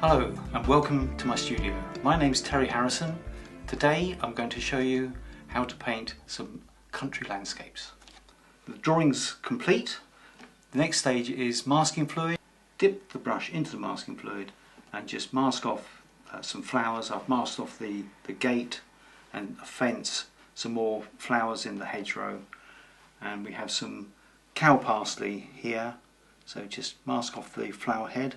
Hello and welcome to my studio. My name's Terry Harrison. Today I'm going to show you how to paint some country landscapes. The drawing's complete. The next stage is masking fluid. Dip the brush into the masking fluid and just mask off some flowers. I've masked off the gate and a fence, some more flowers in the hedgerow, and we have some cow parsley here, so just mask off the flower head.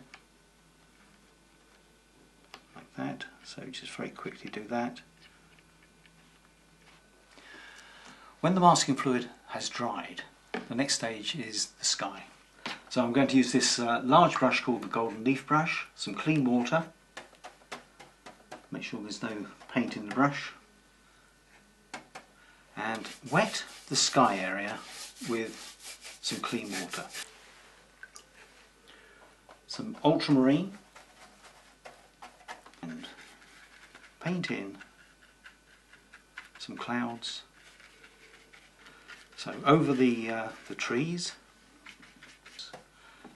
That, so just very quickly do that. When the masking fluid has dried, the next stage is the sky. So I'm going to use this large brush called the golden leaf brush, some clean water, make sure there's no paint in the brush, and wet the sky area with some clean water. Some ultramarine, and paint in some clouds. So over the trees.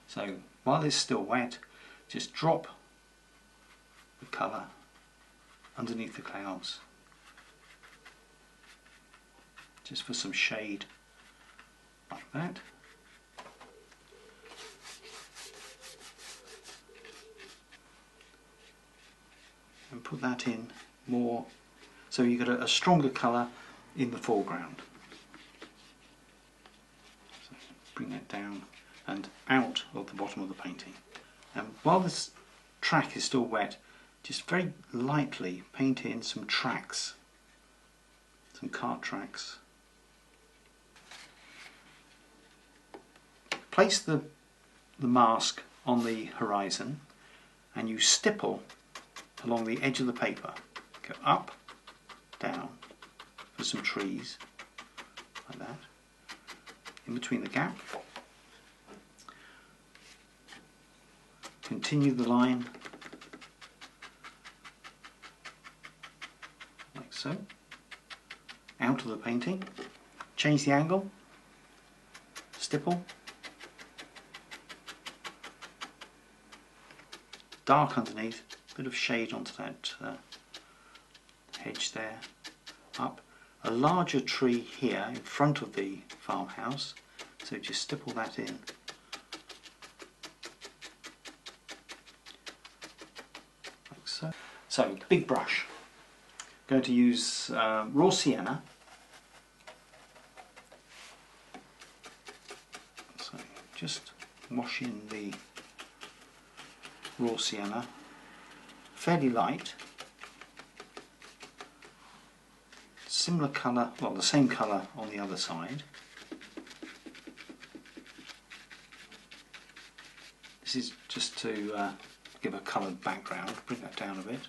So while it's still wet, just drop the colour underneath the clouds, just for some shade, like that. And put that in more, so you get a stronger colour in the foreground. So bring that down and out of the bottom of the painting. And while this track is still wet, just very lightly paint in some tracks, some cart tracks. Place the mask on the horizon and you stipple along the edge of the paper. Go up, down, for some trees, like that, in between the gap. Continue the line, like so, out of the painting. Change the angle, stipple, dark underneath, bit of shade onto that hedge there, up. A larger tree here in front of the farmhouse, so just stipple that in. Like so. So, big brush. Going to use raw sienna. So just wash in the raw sienna. Fairly light, similar colour, well the same colour on the other side. This is just to give a coloured background, bring that down a bit.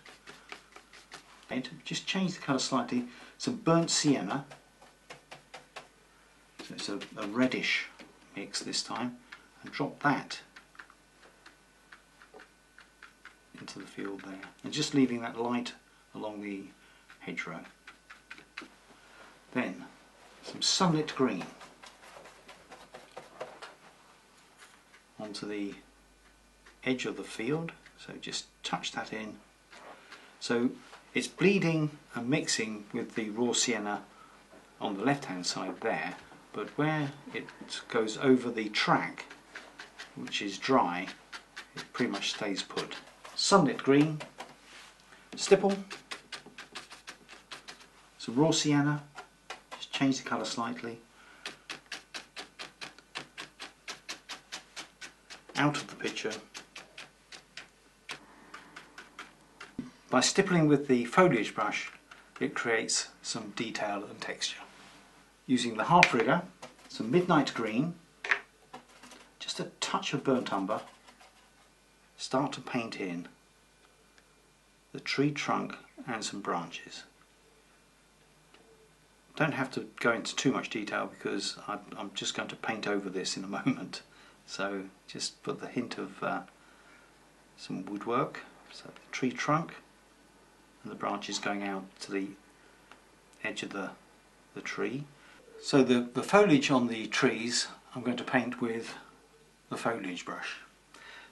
And just change the colour slightly, some burnt sienna, so it's a reddish mix this time, and drop that into the field there, and just leaving that light along the hedgerow. Then some sunlit green onto the edge of the field, so just touch that in. So it's bleeding and mixing with the raw sienna on the left hand side there, but where it goes over the track, which is dry, it pretty much stays put. Sunlit green, stipple, some raw sienna, just change the colour slightly, out of the picture. By stippling with the foliage brush, it creates some detail and texture. Using the half rigger, some midnight green, just a touch of burnt umber, start to paint in the tree trunk and some branches. Don't have to go into too much detail because I'm just going to paint over this in a moment. So just put the hint of some woodwork, so the tree trunk and the branches going out to the edge of the tree. So the foliage on the trees I'm going to paint with the foliage brush.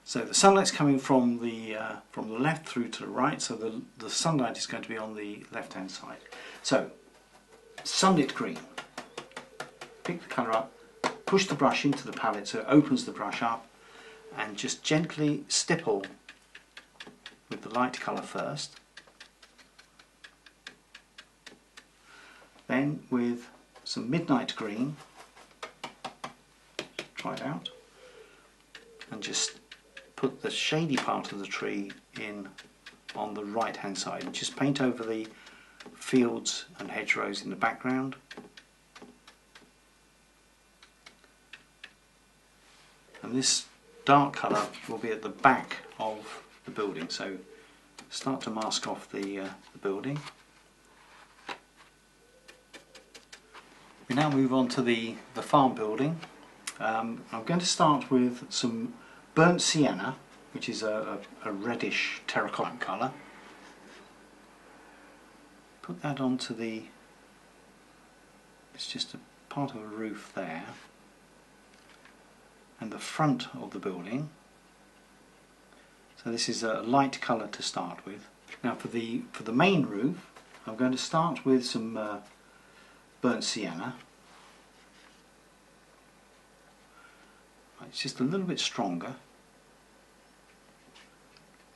So the sunlight's coming from the left through to the right, so the sunlight is going to be on the left hand side. So sunlit green. Pick the colour up, push the brush into the palette so it opens the brush up, and just gently stipple with the light colour first. Then with some midnight green, try it out, and just put the shady part of the tree in on the right hand side, and just paint over the fields and hedgerows in the background. And this dark colour will be at the back of the building, so start to mask off the building. We now move on to the farm building. I'm going to start with some burnt sienna, which is a reddish terracotta colour. Put that onto it's just a part of a roof there, and the front of the building. So this is a light colour to start with. Now for the main roof, I'm going to start with some burnt sienna. It's just a little bit stronger,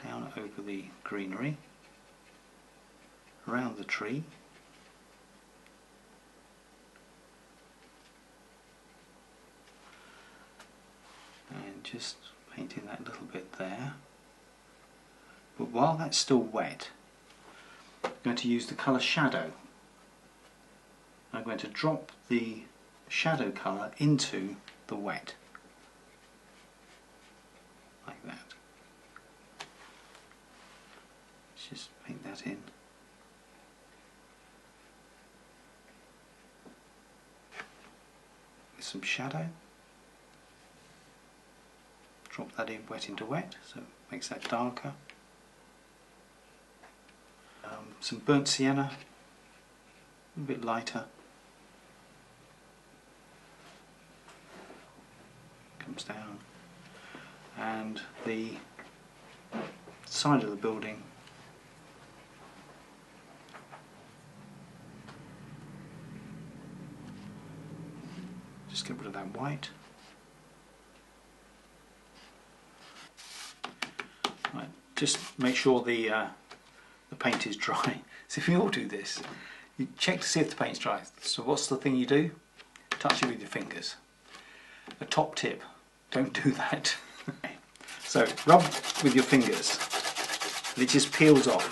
down over the greenery, around the tree. And just painting that little bit there. But while that's still wet, I'm going to use the colour shadow. I'm going to drop the shadow colour into the wet, like that. Let's just paint that in. With some shadow. Drop that in wet into wet, so it makes that darker. Some burnt sienna, a bit lighter. Comes down, and the side of the building, just get rid of that white. Right, just make sure the paint is dry. So if you all do this, you check to see if the paint's dry. So what's the thing you do? Touch it with your fingers. A top tip, don't do that. So rub with your fingers and it just peels off.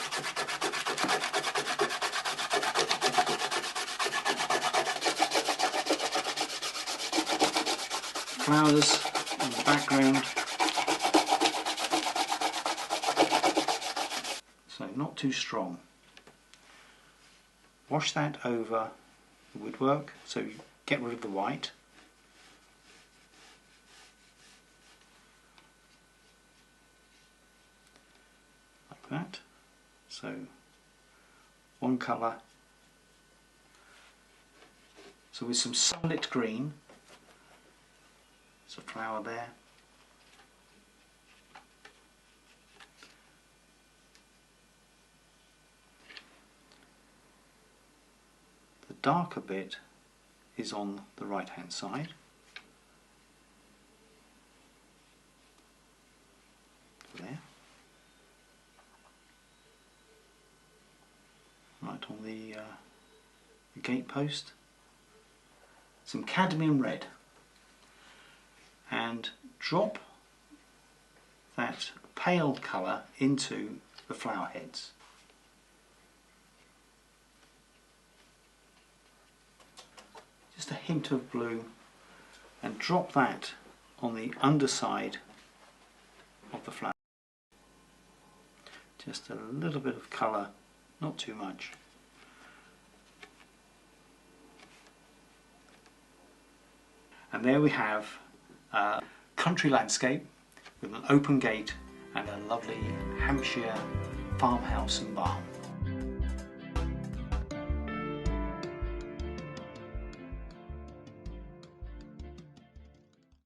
Flowers in the background. So not too strong. Wash that over the woodwork, so you get rid of the white. Like that. So one colour. So with some sunlit green, there's a flower there. The darker bit is on the right hand side. There. Right on the gate post. Some cadmium red. And drop that pale colour into the flower heads. Just a hint of blue, and drop that on the underside of the flower. Just a little bit of colour, not too much. And there we have a country landscape with an open gate and a lovely Hampshire farmhouse and barn.